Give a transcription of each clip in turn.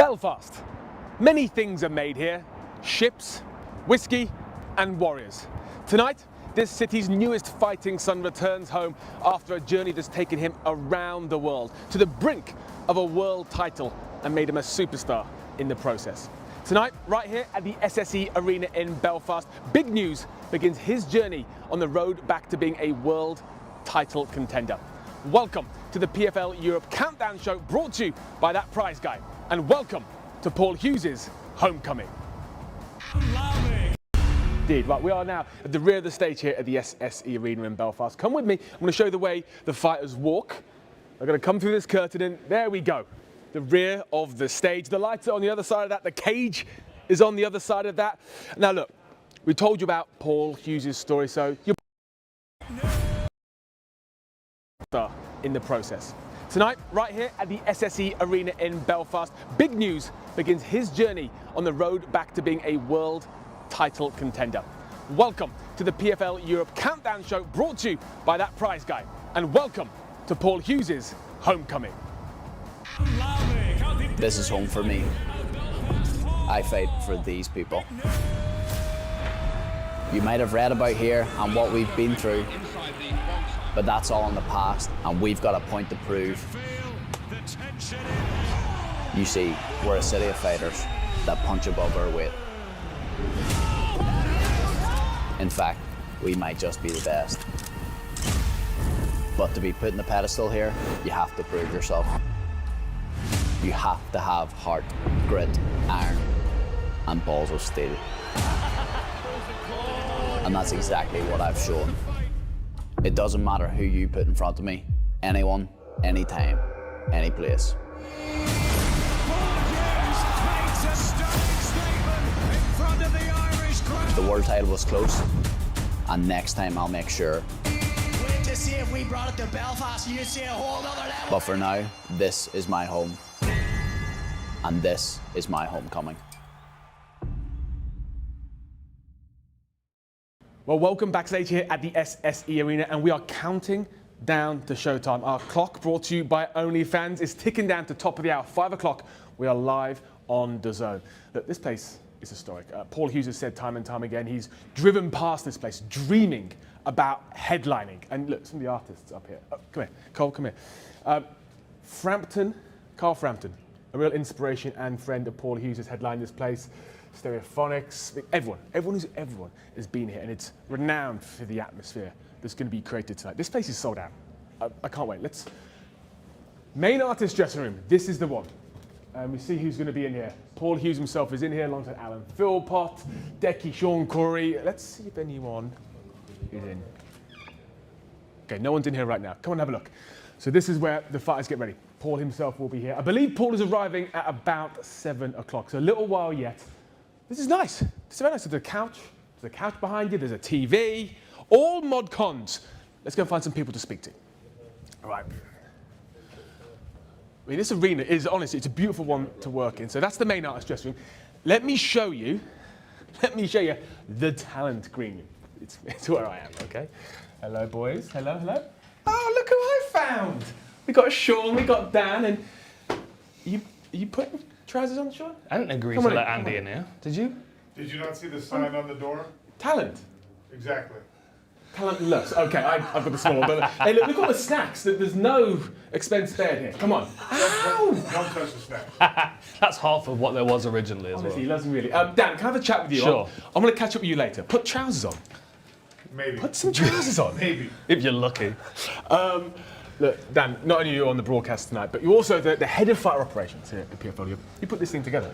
Belfast. Many things are made here: ships, whiskey, and warriors. Tonight, this city's newest fighting son returns home after a journey that's taken him around the world, to the brink of a world title and made him a superstar in the process. Tonight, right here at the SSE Arena in Belfast, big news begins his journey on the road back to being a world title contender. Welcome to the PFL Europe Countdown Show, brought to you by that prize guy. And welcome to Paul Hughes' homecoming. Indeed, right, we are now at the rear of the stage here at the SSE Arena in Belfast. Come with me, I'm going to show you the way the fighters walk. They're going to come through this curtain and there we go. The rear of the stage. The lights are on the other side of that. The cage is on the other side of that. Now look, we told you about Paul Hughes' story, so you're in the process. Tonight, right here at the SSE Arena in Belfast, big news begins his journey on the road back to being a world title contender. Welcome to the PFL Europe Countdown Show, brought to you by that prize guy. And welcome to Paul Hughes' homecoming. This is home for me. I fight for these people. You might have read about here and what we've been through, but that's all in the past, and we've got a point to prove. You see, we're a city of fighters that punch above our weight. In fact, we might just be the best. But to be put in the pedestal here, you have to prove yourself. You have to have heart, grit, iron, and balls of steel. And that's exactly what I've shown. It doesn't matter who you put in front of me. Anyone, anytime, any place. The world title was close, and next time I'll make sure. Wait to see if we brought it to Belfast, you'd see a whole other level. But for now, this is my home, and this is my homecoming. Well, welcome backstage here at the SSE Arena, and we are counting down to showtime. Our clock, brought to you by OnlyFans, is ticking down to top of the hour, 5 o'clock. We are live on DAZN. Look, this place is historic. Paul Hughes has said time and time again, he's driven past this place, dreaming about headlining. And look, some of the artists up here. Oh, come here, Cole, come here. Carl Frampton, a real inspiration and friend of Paul Hughes, has headlined this place. Stereophonics, everyone has been here, and it's renowned for the atmosphere that's going to be created tonight. This place is sold out. I can't wait. Main artist dressing room. This is the one. We see who's going to be in here. Paul Hughes himself is in here alongside Alan Philpott, 𝗘𝗨𝗥𝗢𝗣𝗘, Sean Corey. Let's see if anyone is in. Okay, no one's in here right now. Come on, have a look. So this is where the fighters get ready. Paul himself will be here. I believe Paul is arriving at about 7 o'clock, so a little while yet. This is nice. It's very nice. There's a couch behind you. There's a TV. All mod cons. Let's go and find some people to speak to. All right. I mean, this arena is, honestly, it's a beautiful one to work in. So that's the main artist dressing room. Let me show you the talent green room. It's where I am, okay? Hello, boys. Hello, hello. Oh, look who I found. We got Sean, we got Dan, and you putting trousers on, Sean? I didn't agree to let Andy in here. Did you? Did you not see the sign on the door? Talent. Exactly. Talentless. Okay, I've got the small one. But hey, look at all the snacks. There's no expense spared here. Come on. Ow! Don't touch the snacks. That's half of what there was originally as Honestly, he well. loves me really. Dan, can I have a chat with you? Sure. I'm going to catch up with you later. Put trousers on. Maybe. Put some trousers on. Maybe. If you're lucky. Look, Dan, not only are you on the broadcast tonight, but you're also the head of fighter operations here at PFL. You put this thing together.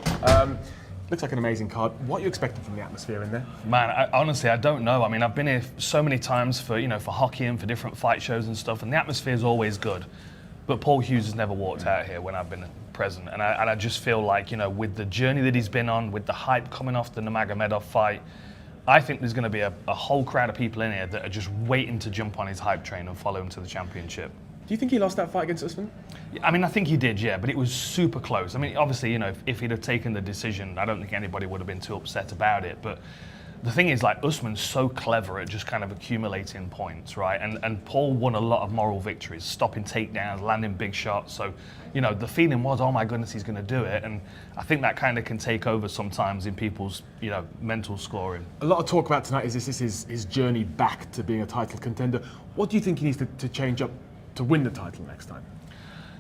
Looks like an amazing card. What are you expecting from the atmosphere in there? Man, honestly, I don't know. I mean, I've been here so many times for hockey and for different fight shows and stuff, and the atmosphere is always good. But Paul Hughes has never walked out here when I've been present, and I just feel like, with the journey that he's been on, with the hype coming off the 𝗘𝗥𝗦 fight, I think there's going to be a whole crowd of people in here that are just waiting to jump on his hype train and follow him to the championship. Do you think he lost that fight against Usman? I mean, I think he did, yeah, but it was super close. I mean, obviously, if he'd have taken the decision, I don't think anybody would have been too upset about it. But the thing is, like, Usman's so clever at just kind of accumulating points, right? And Paul won a lot of moral victories, stopping takedowns, landing big shots. So, you know, the feeling was, oh my goodness, he's going to do it. And I think that kind of can take over sometimes in people's, you know, mental scoring. A lot of talk about tonight is this is his journey back to being a title contender. What do you think he needs to change up to win the title next time?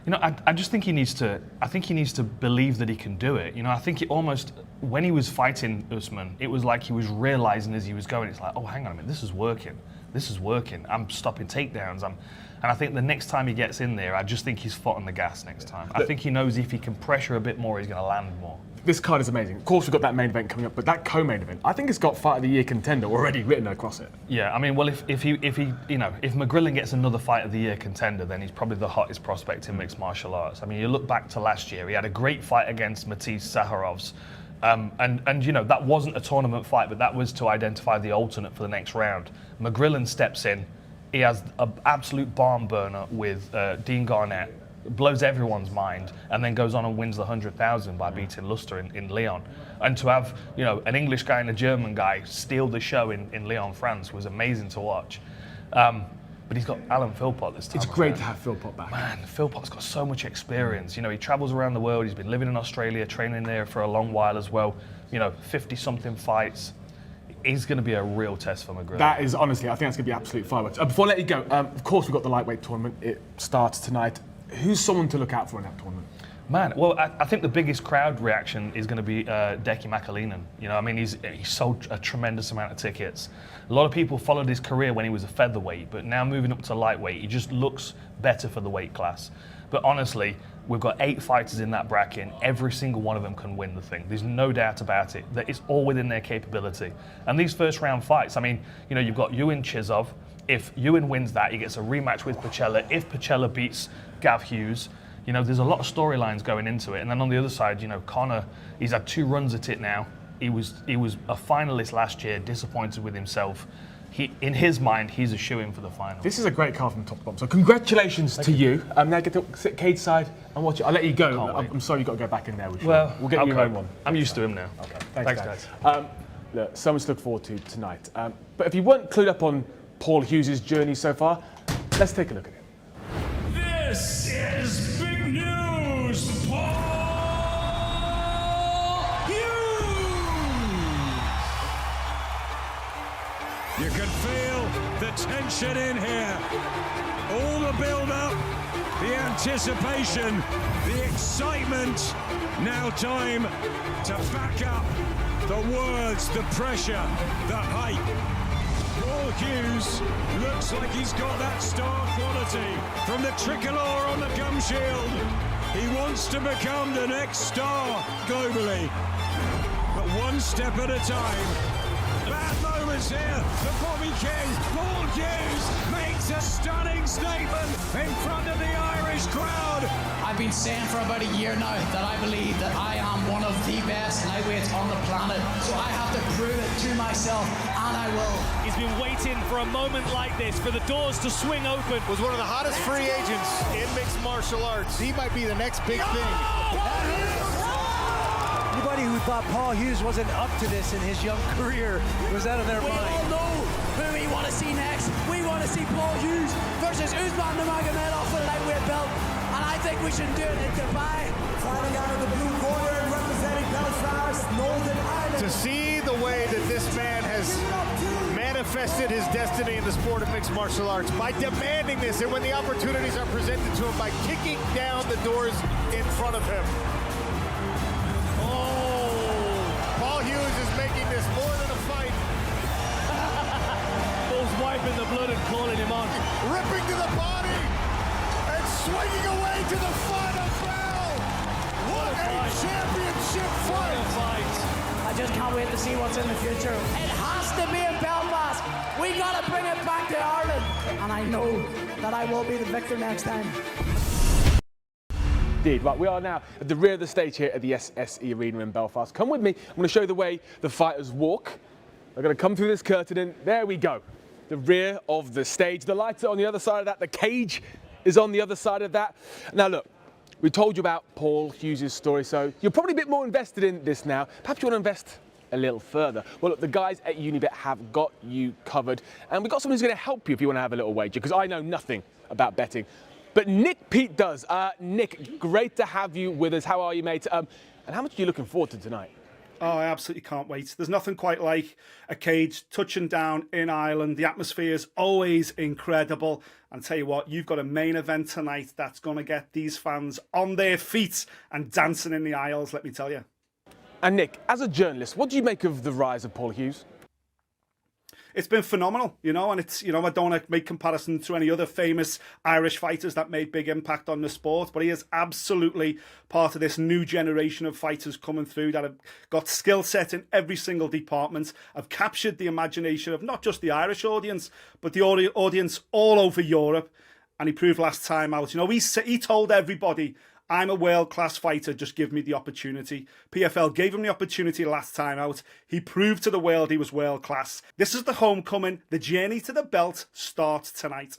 You know, I just think he needs to. I think he needs to believe that he can do it. You know, I think it almost, when he was fighting Usman, it was like he was realizing as he was going. It's like, oh, hang on a minute, this is working. This is working. I'm stopping takedowns. And I think the next time he gets in there, I just think he's foot on the gas next time. I think he knows if he can pressure a bit more, he's going to land more. This card is amazing. Of course, we've got that main event coming up, but that co-main event, I think it's got Fight of the Year contender already written across it. Yeah, I mean, well, if McGrillen gets another Fight of the Year contender, then he's probably the hottest prospect in mixed martial arts. I mean, you look back to last year, he had a great fight against 𝗘𝗨𝗥𝗢𝗣𝗘. And you know, that wasn't a tournament fight, but that was to identify the alternate for the next round. McGrillen steps in. He has an absolute barn burner with Dean Garnett, blows everyone's mind, and then goes on and wins the 100,000 by beating Luster in Lyon. And to have, you know, an English guy and a German guy steal the show in Lyon, France was amazing to watch. But he's got Alan Philpott this time. It's great to have Philpott back. Man, Philpott's got so much experience. You know, he travels around the world. He's been living in Australia, training there for a long while as well. You know, 50-something fights. He's going to be a real test for McGrillen. That is, honestly, I think that's going to be absolute fireworks. Before I let you go, of course, we've got the lightweight tournament. It starts tonight. Who's someone to look out for in that tournament? Man, well, I think the biggest crowd reaction is going to be 𝗘𝗨𝗥𝗢𝗣𝗓. You know, I mean, he sold a tremendous amount of tickets. A lot of people followed his career when he was a featherweight, but now moving up to lightweight, he just looks better for the weight class. But honestly, we've got 8 fighters in that bracket, and every single one of them can win the thing. There's no doubt about it. That it's all within their capability. And these first round fights, I mean, you know, you've got Ewan Chizov. If Ewan wins that, he gets a rematch with 𝗘𝗨𝗥. If 𝗘𝗨𝗥 beats Gav Hughes, you know, there's a lot of storylines going into it. And then on the other side, you know, Conor, he's had 2 runs at it now. He was a finalist last year, disappointed with himself. In his mind, he's a shoo-in for the final. This is a great card from top to bottom. So congratulations to you. Now get to sit cage side and watch it. I'll let you go. I'm sorry you've got to go back in there. We'll get you your own one. I'm used to him now. Okay. Thanks guys. Look, so much to look forward to tonight. But if you weren't clued up on Paul Hughes' journey so far, let's take a look at it. This is big news, Paul Hughes! You can feel the tension in here. All the build-up, the anticipation, the excitement. Now time to back up the words, the pressure, the hype. Paul Hughes looks like he's got that star quality from the tricolour on the gum shield. He wants to become the next star globally, but one step at a time. Bad moments here for Bobby King. Paul Hughes makes a stunning statement in front of the Irish crowd. I've been saying for about a year now that I believe that I am one of the best lightweights on the planet. So I have to prove it to myself, and I will. He's been waiting for a moment like this, for the doors to swing open. Was one of the hottest free agents in mixed martial arts. He might be the next big thing. Anybody who thought Paul Hughes wasn't up to this in his young career was out of their mind. We all know who we want to see next. We want to see Paul Hughes versus Usman Nurmagomedov for the lightweight belt. And I think we should do it in Dubai. Fighting out of the blue corner and representing Belfast, Northern Ireland. To see the way that this man has manifested his destiny in the sport of mixed martial arts by demanding this, and when the opportunities are presented to him, by kicking down the doors in front of him. Hughes is making this more than a fight. Paul's wiping the blood and calling him on. Ripping to the body and swinging away to the final bell. What a championship fight. I just can't wait to see what's in the future. It has to be in Belfast. We got to bring it back to Ireland. And I know that I will be the victor next time. Indeed. Right, we are now at the rear of the stage here at the SSE Arena in Belfast. Come with me. I'm going to show you the way the fighters walk. They're going to come through this curtain and there we go. The rear of the stage. The lights are on the other side of that. The cage is on the other side of that. Now look, we told you about Paul Hughes' story, so you're probably a bit more invested in this now. Perhaps you want to invest a little further? Well, look, the guys at Unibet have got you covered, and we've got someone who's going to help you if you want to have a little wager, because I know nothing about betting. But Nick Pete does. Nick, great to have you with us. How are you, mate? And how much are you looking forward to tonight? Oh, I absolutely can't wait. There's nothing quite like a cage touching down in Ireland. The atmosphere is always incredible. And tell you what, you've got a main event tonight that's going to get these fans on their feet and dancing in the aisles, let me tell you. And Nick, as a journalist, what do you make of the rise of Paul Hughes? It's been phenomenal, you know, and it's, you know, I don't want to make comparison to any other famous Irish fighters that made big impact on the sport, but he is absolutely part of this new generation of fighters coming through that have got skill set in every single department, have captured the imagination of not just the Irish audience, but the audience all over Europe. And he proved last time out, you know, he told everybody, I'm a world-class fighter, just give me the opportunity. PFL gave him the opportunity last time out. He proved to the world he was world-class. This is the homecoming. The journey to the belt starts tonight.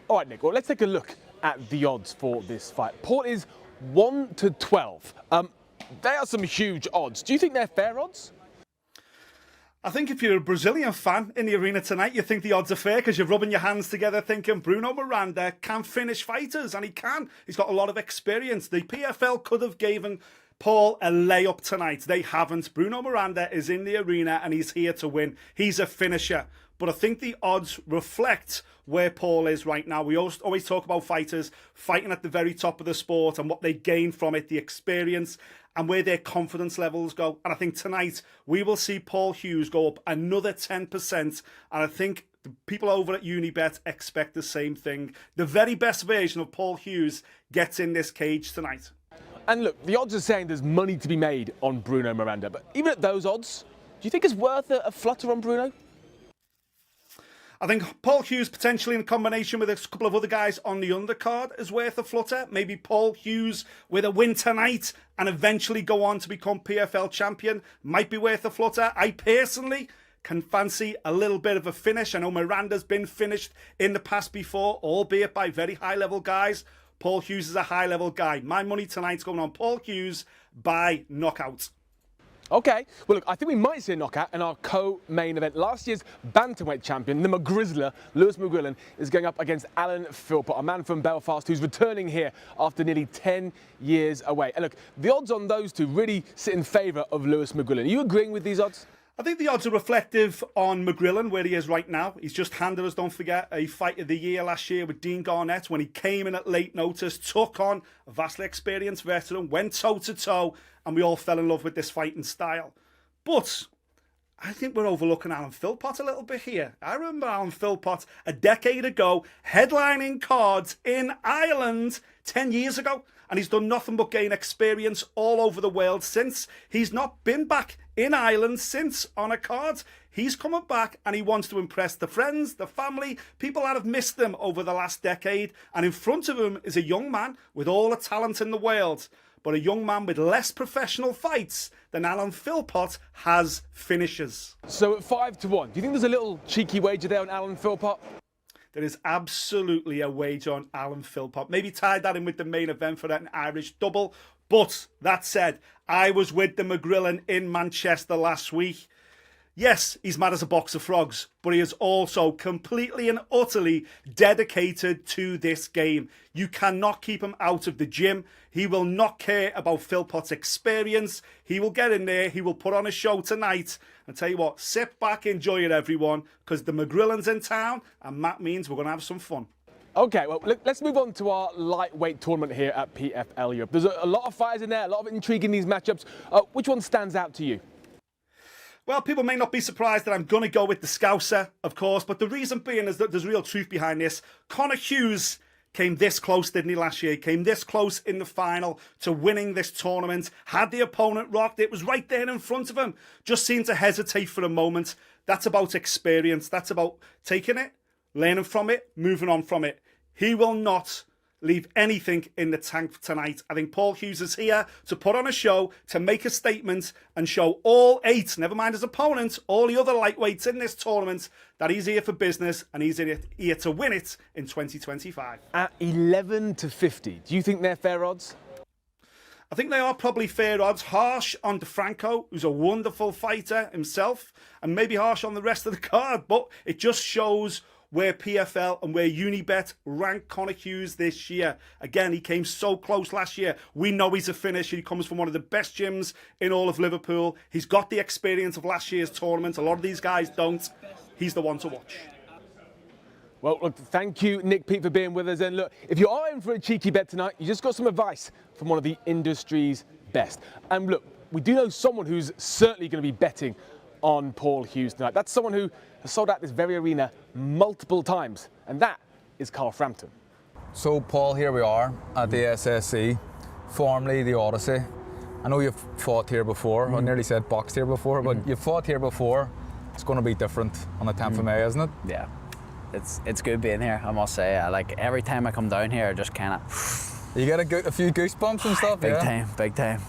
All right, Nick, well, let's take a look at the odds for this fight. Paul is 1 to 12. They are some huge odds. Do you think they're fair odds? I think if you're a Brazilian fan in the arena tonight, you think the odds are fair because you're rubbing your hands together thinking Bruno Miranda can finish fighters, and he can. He's got a lot of experience. The PFL could have given Paul a layup tonight. They haven't. Bruno Miranda is in the arena and he's here to win. He's a finisher. But I think the odds reflect where Paul is right now. We always talk about fighters fighting at the very top of the sport and what they gain from it, the experience, and where their confidence levels go. And I think tonight we will see Paul Hughes go up another 10%. And I think the people over at Unibet expect the same thing. The very best version of Paul Hughes gets in this cage tonight. And look, the odds are saying there's money to be made on Bruno Miranda. But even at those odds, do you think it's worth a flutter on Bruno? I think Paul Hughes potentially in combination with a couple of other guys on the undercard is worth a flutter. Maybe Paul Hughes with a win tonight and eventually go on to become PFL champion might be worth a flutter. I personally can fancy a little bit of a finish. I know Miranda's been finished in the past before, albeit by very high level guys. Paul Hughes is a high level guy. My money tonight's going on Paul Hughes by knockout. Okay, well look, I think we might see a knockout in our co-main event. Last year's bantamweight champion, the McGrizzler, Lewis McGrillen, is going up against Alan Philpott, a man from Belfast who's returning here after nearly 10 years away. And look, the odds on those two really sit in favour of Lewis McGrillen. Are you agreeing with these odds? I think the odds are reflective on McGrillen, where he is right now. He's just handed us, don't forget, a fight of the year last year with Dean Garnett when he came in at late notice, took on a vastly experienced veteran, went toe-to-toe, and we all fell in love with this fighting style. But I think we're overlooking Alan Philpott a little bit here. I remember Alan Philpott a decade ago headlining cards in Ireland 10 years ago. And he's done nothing but gain experience all over the world since. He's not been back in Ireland since on a card. He's coming back and he wants to impress the friends, the family, people that have missed him over the last decade. And in front of him is a young man with all the talent in the world, but a young man with less professional fights than Alan Philpott has finishes. So at 5 to 1, do you think there's a little cheeky wager there on Alan Philpott? There is absolutely a wager on Alan Philpott. Maybe tie that in with the main event for an Irish double. But that said, I was with the McGrillen in Manchester last week. Yes, he's mad as a box of frogs, but he is also completely and utterly dedicated to this game. You cannot keep him out of the gym. He will not care about Philpott's experience. He will get in there. He will put on a show tonight. And tell you what, sit back, enjoy it, everyone, because the McGrillen's in town, and that means we're going to have some fun. Okay, well, let's move on to our lightweight tournament here at PFL Europe. There's a lot of fighters in there, a lot of intrigue in these matchups. Which one stands out to you? Well, people may not be surprised that I'm going to go with the Scouser, of course, but the reason being is that there's real truth behind this. Conor Hughes came this close, didn't he, last year? Came this close in the final to winning this tournament. Had the opponent rocked, it was right there in front of him. Just seemed to hesitate for a moment. That's about experience. That's about taking it, learning from it, moving on from it. He will not leave anything in the tank tonight. I think Paul Hughes is here to put on a show, to make a statement and show all 8, never mind his opponent, all the other lightweights in this tournament, that he's here for business and he's here to win it in 2025. At 11 to 50, do you think they're fair odds? I think they are probably fair odds. Harsh on DeFranco, who's a wonderful fighter himself, and maybe harsh on the rest of the card, but it just shows where PFL and where Unibet rank Conor Hughes this year. Again, he came so close last year. We know he's a finisher. He comes from one of the best gyms in all of Liverpool. He's got the experience of last year's tournament. A lot of these guys don't. He's the one to watch. Well, look, thank you, Nick Pete, for being with us. And look, if you are in for a cheeky bet tonight, you just got some advice from one of the industry's best. And look, we do know someone who's certainly going to be betting on Paul Hughes tonight. That's someone who has sold out this very arena multiple times, and that is Carl Frampton. So, Paul, here we are at the SSE, formerly the Odyssey. I know you've fought here before. I nearly said boxed here before, but you've fought here before. It's going to be different on the 10th of May, isn't it? Yeah, it's good being here, I must say. Like, every time I come down here, I just kind of... You get a few goosebumps and stuff, big time.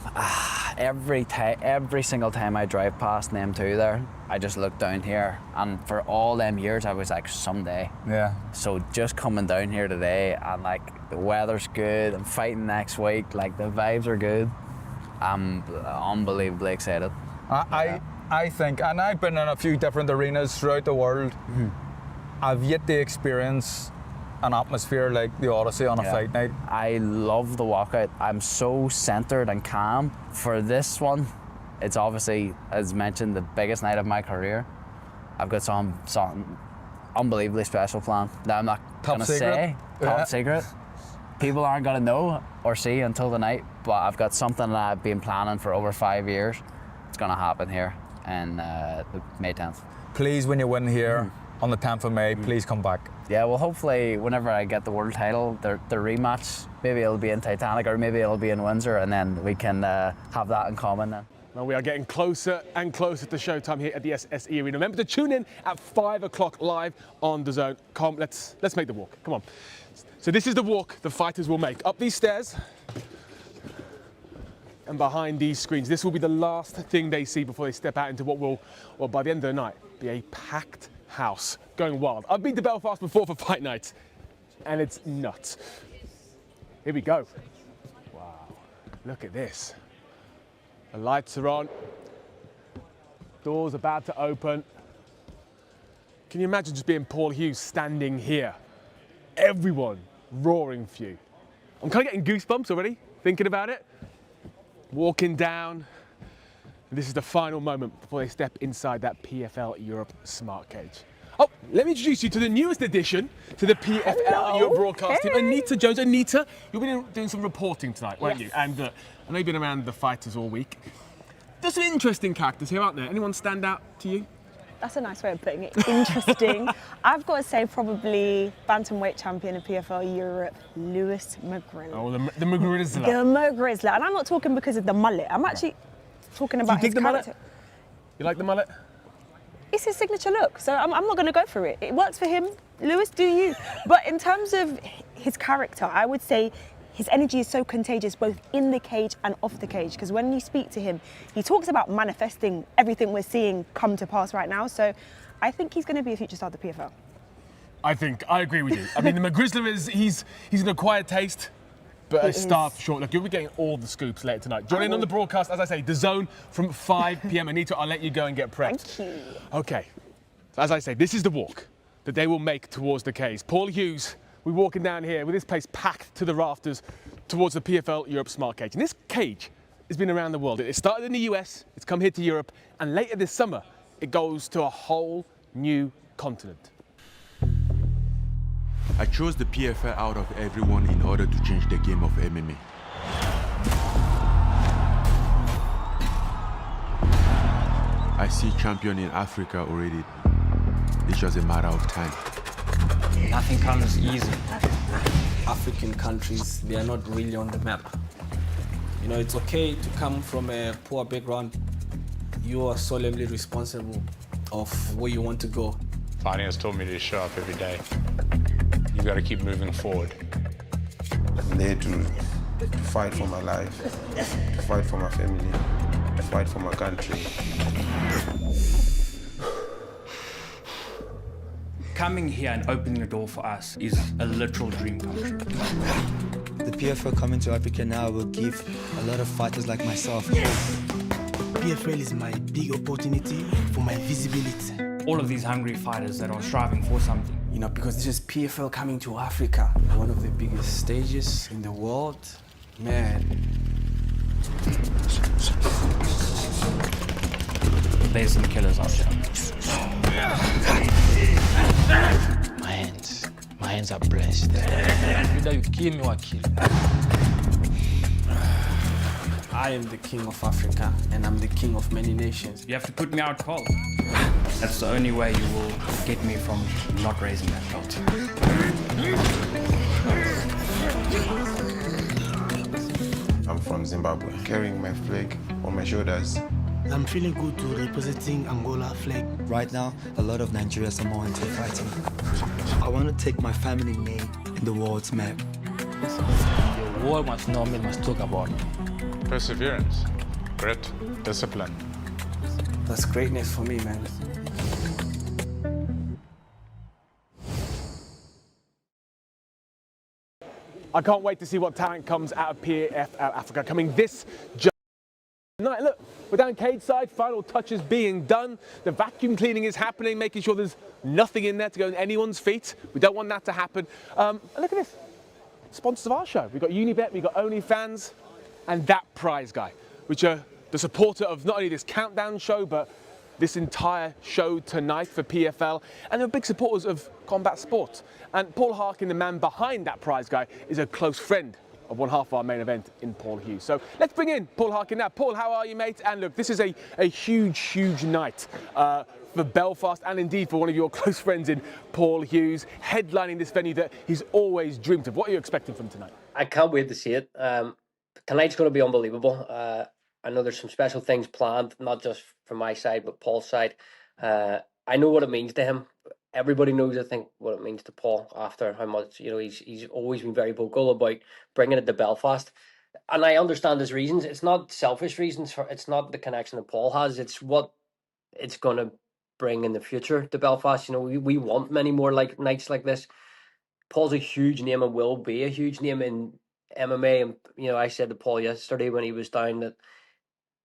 Every single time I drive past them two there, I just look down here, and for all them years I was like, someday. Yeah. So just coming down here today, and like the weather's good, I'm fighting next week, like the vibes are good. I'm unbelievably excited. I think, and I've been in a few different arenas throughout the world. I've yet to experience an atmosphere like the Odyssey on a fight night. I love the walkout. I'm so centered and calm. For this one, it's obviously, as mentioned, the biggest night of my career. I've got something unbelievably special planned that I'm not gonna say. Top secret. People aren't gonna know or see until the night, but I've got something that I've been planning for over 5 years. It's gonna happen here in May 10th. Please, when you win here on the 10th of May, please come back. Yeah, well, hopefully, whenever I get the world title, the rematch, maybe it'll be in Titanic or maybe it'll be in Windsor, and then we can have that in common then. Well, we are getting closer and closer to showtime here at the SSE Arena. Remember to tune in at 5 o'clock live on DAZN. Come, let's make the walk. Come on. So this is the walk the fighters will make. Up these stairs and behind these screens. This will be the last thing they see before they step out into what will, well, by the end of the night, be a packed house going wild. I've been to Belfast before for fight nights, and it's nuts. Here we go. Wow, look at this. The lights are on. Doors about to open. Can you imagine just being Paul Hughes standing here? Everyone roaring for you. I'm kind of getting goosebumps already, thinking about it. Walking down. This is the final moment before they step inside that PFL Europe Smart Cage. Oh, let me introduce you to the newest addition to the PFL Europe broadcast team, Anita Jones. Anita, you'll be doing some reporting tonight, won't you? And I know you've been around the fighters all week. There's some interesting characters here, aren't there? Anyone stand out to you? That's a nice way of putting it. Interesting. I've got to say probably bantamweight champion of PFL Europe, Lewis McGrizzler. Oh, the McGrizzler. The McGrizzler. And I'm not talking because of the mullet. I'm actually talking about his character. Mullet? You like the mullet? It's his signature look, so I'm not going to go for it. It works for him. Lewis, do you? But in terms of his character, I would say his energy is so contagious both in the cage and off the cage, because when you speak to him, he talks about manifesting everything we're seeing come to pass right now. So I think he's going to be a future star of the PFL. I agree with you. I mean, the McGrizzler he's an acquired taste, but a star for sure. Look, you'll be getting all the scoops later tonight. Join in on the broadcast, as I say, DAZN from 5 p.m. Anita, I'll let you go and get prepped. Thank you. Okay, so as I say, this is the walk that they will make towards the cage. Paul Hughes, we're walking down here with this place packed to the rafters towards the PFL Europe Smart Cage. And this cage has been around the world. It started in the US, it's come here to Europe, and later this summer, it goes to a whole new continent. I chose the PFL out of everyone in order to change the game of MMA. I see champion in Africa already. It's just a matter of time. Nothing comes easy. African countries, they are not really on the map. You know, it's okay to come from a poor background. You are solemnly responsible of where you want to go. Fighting has taught me to show up every day. You got to keep moving forward. I'm there to fight for my life, to fight for my family, to fight for my country. coming here and opening the door for us is a literal dream come true. The PFL coming to Africa now will give a lot of fighters like myself hope. PFL is my big opportunity for my visibility. All of these hungry fighters that are striving for something. You know, because this is PFL coming to Africa, one of the biggest stages in the world. Man. There's some killers out there. My hands are blessed. Either you kill me or kill me. I am the king of Africa, and I'm the king of many nations. You have to put me out cold. That's the only way you will get me from not raising that belt. I'm from Zimbabwe, carrying my flag on my shoulders. I'm feeling good to representing Angola flag. Right now, a lot of Nigerians are more into fighting. I want to take my family name in the world's map. The world must know me, must talk about me. Perseverance, grit, discipline. That's greatness for me, man. I can't wait to see what talent comes out of PFL Africa coming this night. Look, we're down cage side, final touches being done. The vacuum cleaning is happening, making sure there's nothing in there to go in anyone's feet. We don't want that to happen. And look at this, sponsors of our show. We've got Unibet, we've got OnlyFans, and that prize guy, which are the supporter of not only this countdown show, but this entire show tonight for PFL, and they're big supporters of combat sports. And Paul Harkin, the man behind that prize guy, is a close friend of one half of our main event in Paul Hughes. So let's bring in Paul Harkin now. Paul, how are you, mate? And look, this is a huge, huge night for Belfast, and indeed for one of your close friends in Paul Hughes, headlining this venue that he's always dreamed of. What are you expecting from tonight? I can't wait to see it. Tonight's going to be unbelievable. I know there's some special things planned, not just from my side, but Paul's side. I know what it means to him. Everybody knows, I think, what it means to Paul after how much, you know, he's always been very vocal about bringing it to Belfast. And I understand his reasons. It's not selfish reasons. It's not the connection that Paul has. It's what it's going to bring in the future to Belfast. You know, we want many more nights like this. Paul's a huge name and will be a huge name in MMA. And, you know, I said to Paul yesterday when he was down that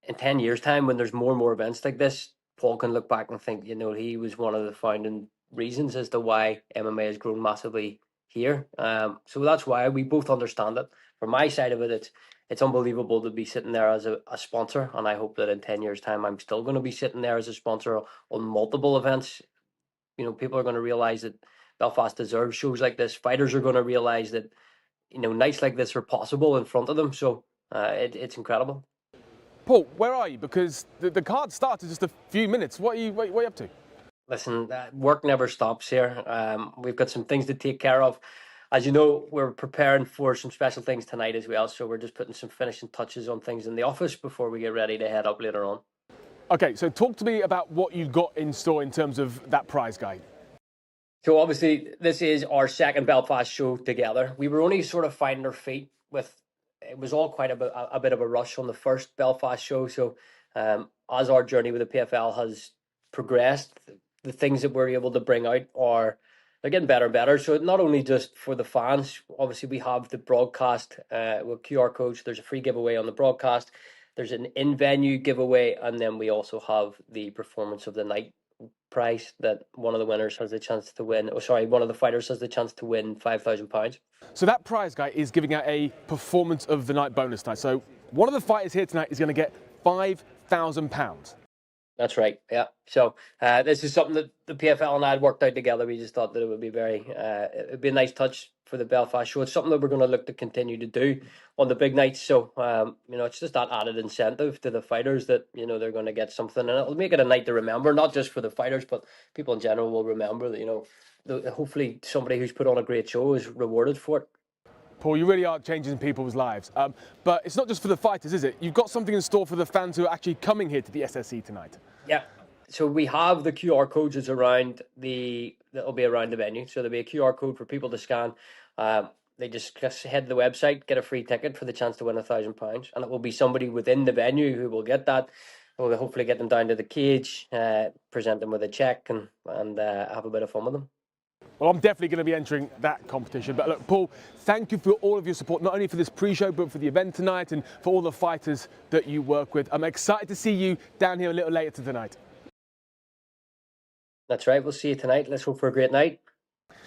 in 10 years' time, when there's more and more events like this, Paul can look back and think, you know, he was one of the founding reasons as to why MMA has grown massively here. So that's why we both understand it. From my side of it, it's unbelievable to be sitting there as a sponsor, and I hope that in 10 years' time, I'm still going to be sitting there as a sponsor on multiple events. You know, people are going to realise that Belfast deserves shows like this. Fighters are going to realise that, you know, nights like this are possible in front of them. So it's incredible. Paul, where are you? Because the card starts in just a few minutes. What are you up to? Listen, work never stops here. We've got some things to take care of. As you know, we're preparing for some special things tonight as well. So we're just putting some finishing touches on things in the office before we get ready to head up later on. Okay, so talk to me about what you've got in store in terms of that prize guide. So obviously, this is our second Belfast show together. We were only sort of finding our feet with. It was all quite a bit of a rush on the first Belfast show. So as our journey with the PFL has progressed, the things that we're able to bring out they're getting better and better. So not only just for the fans, obviously we have the broadcast with QR codes. There's a free giveaway on the broadcast. There's an in-venue giveaway. And then we also have the performance of the night prize that one of the winners has the chance to win. One of the fighters has the chance to win £5,000. So that prize guy is giving out a performance of the night bonus night. So one of the fighters here tonight is going to get £5,000. That's right, yeah. So this is something that the PFL and I had worked out together. We just thought that it would be it'd be a nice touch for the Belfast show. It's something that we're going to look to continue to do on the big nights. So, you know, it's just that added incentive to the fighters that, you know, they're going to get something. And it'll make it a night to remember, not just for the fighters, but people in general will remember that, you know, hopefully somebody who's put on a great show is rewarded for it. Paul, you really are changing people's lives. But it's not just for the fighters, is it? You've got something in store for the fans who are actually coming here to the SSE tonight. Yeah. So we have the QR codes that'll be around the venue. So there'll be a QR code for people to scan. They just head to the website, get a free ticket for the chance to win £1,000. And it will be somebody within the venue who will get that. We'll hopefully get them down to the cage, present them with a check and have a bit of fun with them. Well, I'm definitely going to be entering that competition. But look, Paul, thank you for all of your support, not only for this pre-show, but for the event tonight and for all the fighters that you work with. I'm excited to see you down here a little later tonight. That's right. We'll see you tonight. Let's hope for a great night.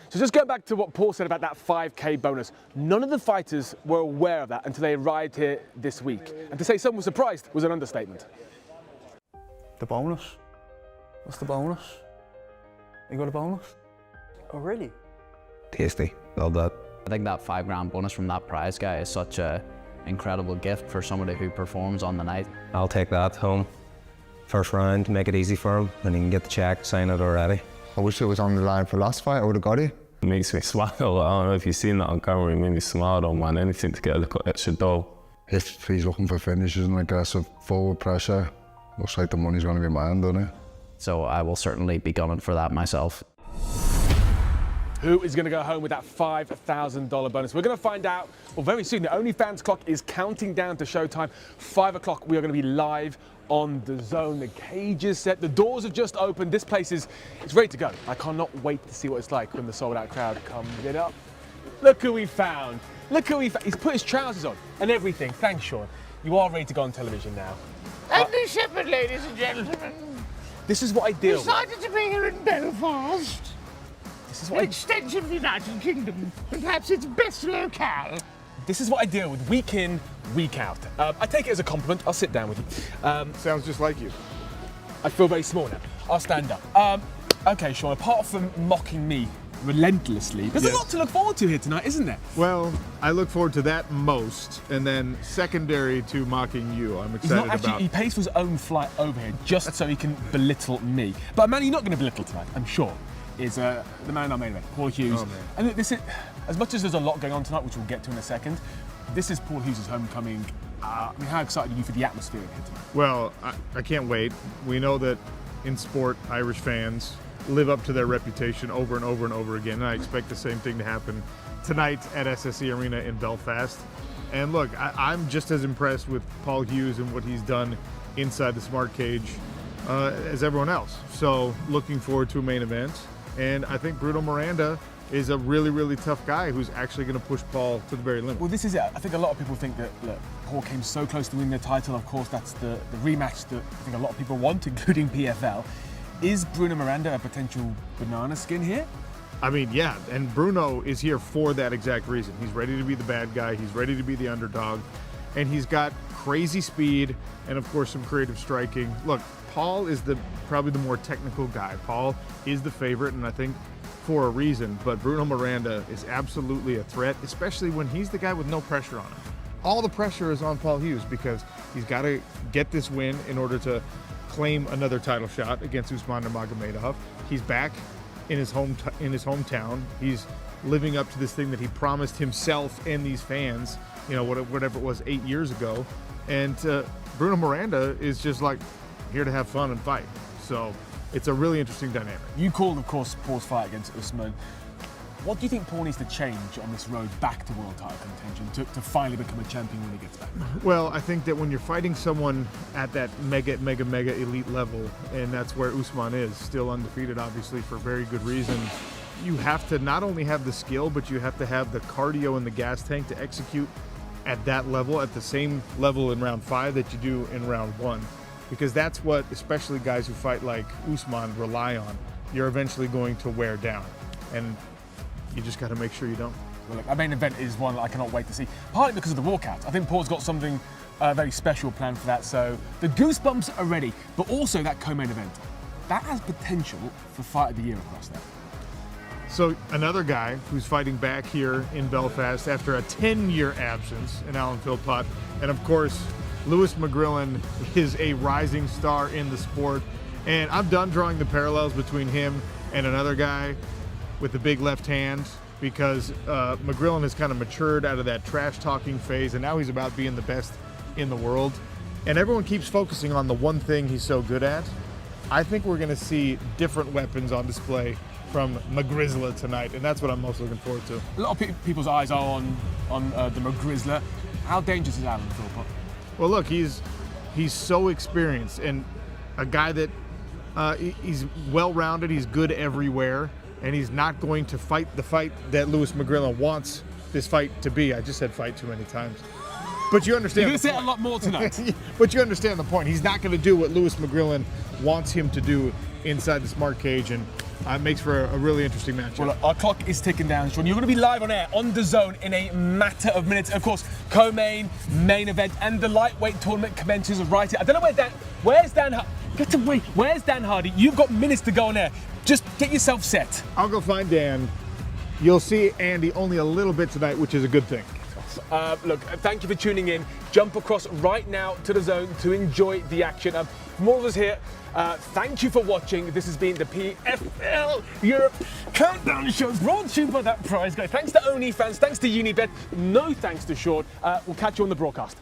So just going back to what Paul said about that 5K bonus, none of the fighters were aware of that until they arrived here this week. And to say someone was surprised was an understatement. The bonus? What's the bonus? You got a bonus? Oh, really? Tasty. Love that. I think that $5 bonus from that prize guy is such an incredible gift for somebody who performs on the night. I'll take that home. First round, make it easy for him, and he can get the check, sign it already. I wish it was on the line for last fight. I would have got it. It makes me smile. I don't know if you've seen that on camera. It made me smile. I don't want anything to get a little extra dough. If he's looking for finishes and aggressive forward pressure, looks like the money's going to be mine, doesn't it? So I will certainly be gunning for that myself. Who is going to go home with that $5,000 bonus? We're going to find out well, very soon. The OnlyFans clock is counting down to showtime. 5 o'clock, we are going to be live on DAZN. The cage is set. The doors have just opened. This place is ready to go. I cannot wait to see what it's like when the sold-out crowd comes in up. Look who we found. Look who we found. He's put his trousers on and everything. Thanks, Sean. You are ready to go on television now. Andy Shepherd, ladies and gentlemen. This is what I deal with. Decided to be here in Belfast. This is what an extension of the United Kingdom, and perhaps its best locale. This is what I deal with week in, week out. I take it as a compliment. I'll sit down with you. Sounds just like you. I feel very small now. I'll stand up. Okay, Sean, apart from mocking me relentlessly, there's a lot to look forward to here tonight, isn't there? Well, I look forward to that most, and then secondary to mocking you, I'm excited about. He pays for his own flight over here just so he can belittle me. But a man you're not going to belittle tonight, I'm sure, is the man in our main event, Paul Hughes. Oh, man. And this is, as much as there's a lot going on tonight, which we'll get to in a second, this is Paul Hughes' homecoming. I mean, how excited are you for the atmosphere in here tonight? Well, I can't wait. We know that in sport, Irish fans live up to their reputation over and over and over again, and I expect the same thing to happen tonight at SSE Arena in Belfast. And look, I'm just as impressed with Paul Hughes and what he's done inside the smart cage as everyone else. So looking forward to a main event. And I think Bruno Miranda is a really, really tough guy who's actually going to push Paul to the very limit. Well, this is it. I think a lot of people think that, look, Paul came so close to winning the title. Of course, that's the rematch that I think a lot of people want, including PFL. Is Bruno Miranda a potential banana skin here? I mean, yeah, and Bruno is here for that exact reason. He's ready to be the bad guy. He's ready to be the underdog. And he's got crazy speed and, of course, some creative striking. Look, Paul is probably the more technical guy. Paul is the favorite, and I think for a reason. But Bruno Miranda is absolutely a threat, especially when he's the guy with no pressure on him. All the pressure is on Paul Hughes because he's got to get this win in order to claim another title shot against 𝗟𝗨𝗥𝗢𝗣𝗘. He's back in his hometown. He's living up to this thing that he promised himself and these fans, you know, whatever it was 8 years ago. And Bruno Miranda is just like here to have fun and fight. So it's a really interesting dynamic. You called, of course, Paul's fight against Usman. What do you think Paul needs to change on this road back to world title contention to finally become a champion when he gets back? Well, I think that when you're fighting someone at that mega elite level, and that's where Usman is, still undefeated, obviously, for very good reason, you have to not only have the skill, but you have to have the cardio and the gas tank to execute at that level, at the same level in round 5 that you do in round 1. Because that's what, especially guys who fight like Usman, rely on. You're eventually going to wear down. And you just got to make sure you don't. Well, look, our main event is one that I cannot wait to see, partly because of the walkout. I think Paul's got something very special planned for that, so the goosebumps are ready, but also that co-main event. That has potential for Fight of the Year across there. So another guy who's fighting back here in Belfast after a 10-year absence in Alan Philpott, and of course, Lewis McGrillen is a rising star in the sport, and I'm done drawing the parallels between him and another guy with the big left hand, because McGrillen has kind of matured out of that trash-talking phase, and now he's about being the best in the world. And everyone keeps focusing on the one thing he's so good at. I think we're going to see different weapons on display from McGrizzler tonight, and that's what I'm most looking forward to. A lot of people's eyes are on the McGrizzler. How dangerous is Alan Philpott? Well, look, he's so experienced, and a guy that he's well-rounded, he's good everywhere, and he's not going to fight the fight that Lewis McGrillen wants this fight to be. I just said fight too many times. But you understand. You're going to say it a lot more tonight. But you understand the point. He's not going to do what Lewis McGrillen wants him to do inside the smart cage, and it makes for a really interesting matchup. Well, look, our clock is ticking down, Sean. You're going to be live on air on DAZN in a matter of minutes. Of course, co-main, main event, and the lightweight tournament commences right here. I don't know where's Dan? Get away. Where's Dan Hardy? You've got minutes to go on air. Just get yourself set. I'll go find Dan. You'll see Andy only a little bit tonight, which is a good thing. Look, thank you for tuning in. Jump across right now to DAZN to enjoy the action. From all of us here, thank you for watching. This has been the PFL Europe Countdown Show, brought to you by that prize guy. Thanks to OnlyFans, thanks to Unibet, no thanks to Sean. We'll catch you on the broadcast.